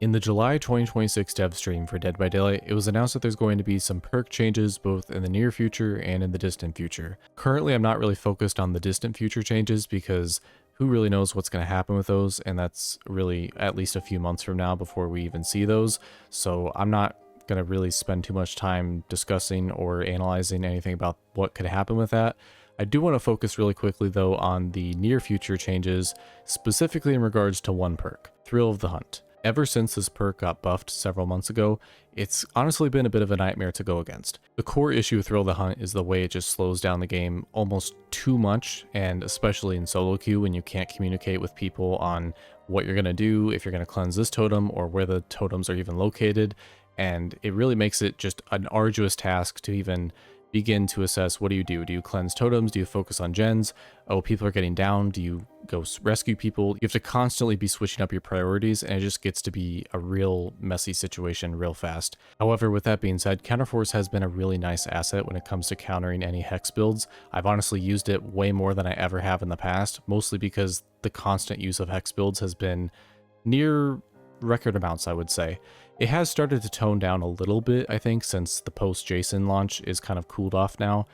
In the July 2026 dev stream for Dead by Daylight, it was announced that there's going to be some perk changes both in the near future and in the distant future. Currently, I'm not really focused on the distant future changes because who really knows what's going to happen with those, and that's really at least a few months from now before we even see those, so I'm not going to really spend too much time discussing or analyzing anything about what could happen with that. I do want to focus really quickly though on the near future changes, specifically in regards to one perk, Thrill of the Hunt. Ever since this perk got buffed several months ago, it's honestly been a bit of a nightmare to go against. The core issue with Thrill of the Hunt is the way it just slows down the game almost too much, and especially in solo queue when you can't communicate with people on what you're going to do, if you're going to cleanse this totem, or where the totems are even located, and it really makes it just an arduous task to even begin to assess what do you do? Do you cleanse totems? Do you focus on gens? Oh, people are getting down. Do you go rescue people? You have to constantly be switching up your priorities, and it just gets to be a real messy situation real fast. However, with that being said, Counterforce has been a really nice asset when it comes to countering any hex builds. I've honestly used it way more than I ever have in the past, mostly because the constant use of hex builds has been near record amounts, I would say. It has started to tone down a little bit, I think, since the post-Jason launch is kind of cooled off now.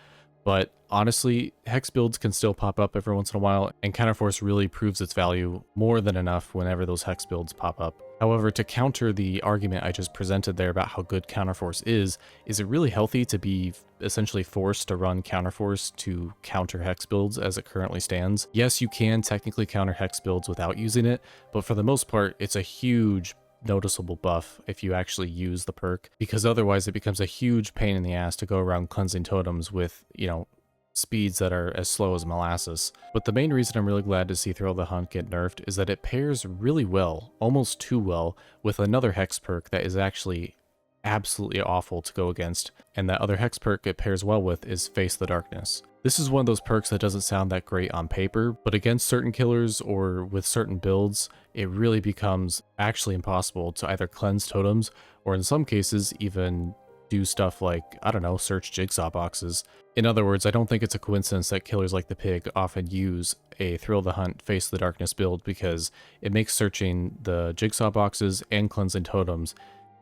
But honestly, hex builds can still pop up every once in a while, and Counterforce really proves its value more than enough whenever those hex builds pop up. However, to counter the argument I just presented there about how good Counterforce is it really healthy to be essentially forced to run Counterforce to counter hex builds as it currently stands? Yes, you can technically counter hex builds without using it, but for the most part, it's a huge noticeable buff if you actually use the perk, because otherwise it becomes a huge pain in the ass to go around cleansing totems with, you know, speeds that are as slow as molasses. But the main reason I'm really glad to see Thrill of the Hunt get nerfed is that it pairs really well, almost too well, with another hex perk that is actually absolutely awful to go against, and that other hex perk it pairs well with is Face the Darkness. This is one of those perks that doesn't sound that great on paper, but against certain killers or with certain builds, it really becomes actually impossible to either cleanse totems or in some cases even do stuff like, I don't know, search jigsaw boxes. In other words, I don't think it's a coincidence that killers like the Pig often use a Thrill of the Hunt Face the Darkness build, because it makes searching the jigsaw boxes and cleansing totems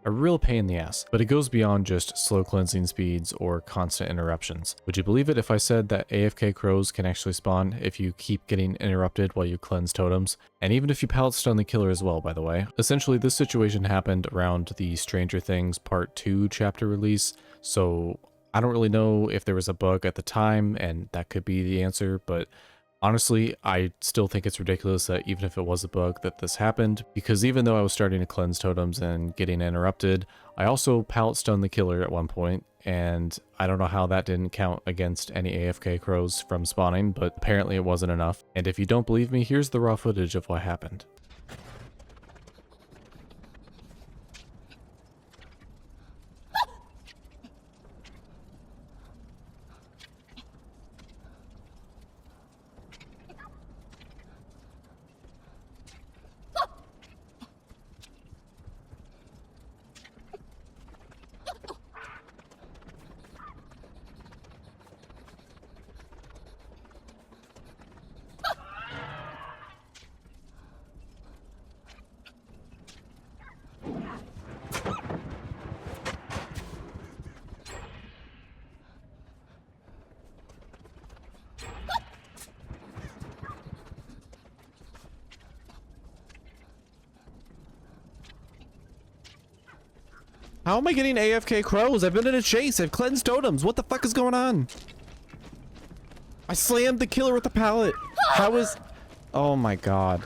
a real pain in the ass, but it goes beyond just slow cleansing speeds or constant interruptions. Would you believe it if I said that AFK crows can actually spawn if you keep getting interrupted while you cleanse totems? And even if you pallet stun the killer as well, by the way. Essentially, this situation happened around the Stranger Things Part 2 chapter release, so I don't really know if there was a bug at the time, and that could be the answer, but honestly, I still think it's ridiculous that even if it was a bug that this happened, because even though I was starting to cleanse totems and getting interrupted, I also pallet stunned the killer at one point, and I don't know how that didn't count against any AFK crows from spawning, but apparently it wasn't enough. And if you don't believe me, here's the raw footage of what happened. How am I getting AFK crows? I've been in a chase. I've cleansed totems. What the fuck is going on? I slammed the killer with the pallet. How is... Oh my god.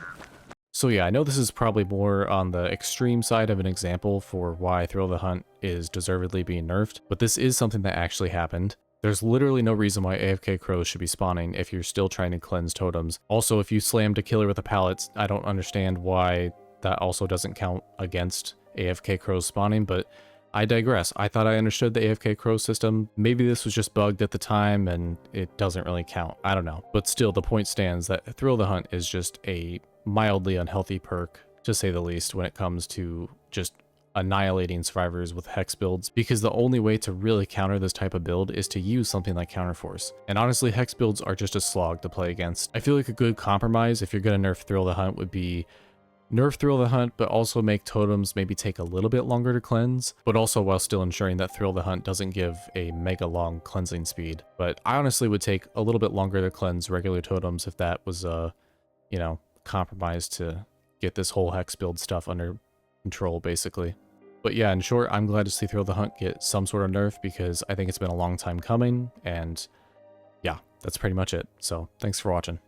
So yeah, I know this is probably more on the extreme side of an example for why Thrill of the Hunt is deservedly being nerfed, but this is something that actually happened. There's literally no reason why AFK crows should be spawning if you're still trying to cleanse totems. Also, if you slammed a killer with a pallet, I don't understand why that also doesn't count against AFK crows spawning, but I digress. I thought I understood the AFK crow system. Maybe this was just bugged at the time and it doesn't really count. I don't know. But still, the point stands that Thrill of the Hunt is just a mildly unhealthy perk, to say the least, when it comes to just annihilating survivors with hex builds, because the only way to really counter this type of build is to use something like Counterforce. And honestly, hex builds are just a slog to play against. I feel like a good compromise if you're gonna nerf Thrill of the Hunt would be Nerf Thrill the Hunt, but also make totems maybe take a little bit longer to cleanse, but also while still ensuring that Thrill the Hunt doesn't give a mega long cleansing speed. But I honestly would take a little bit longer to cleanse regular totems if that was, you know, compromised to get this whole hex build stuff under control, basically. But yeah, in short, I'm glad to see Thrill the Hunt get some sort of nerf because I think it's been a long time coming, and yeah, that's pretty much it. So thanks for watching.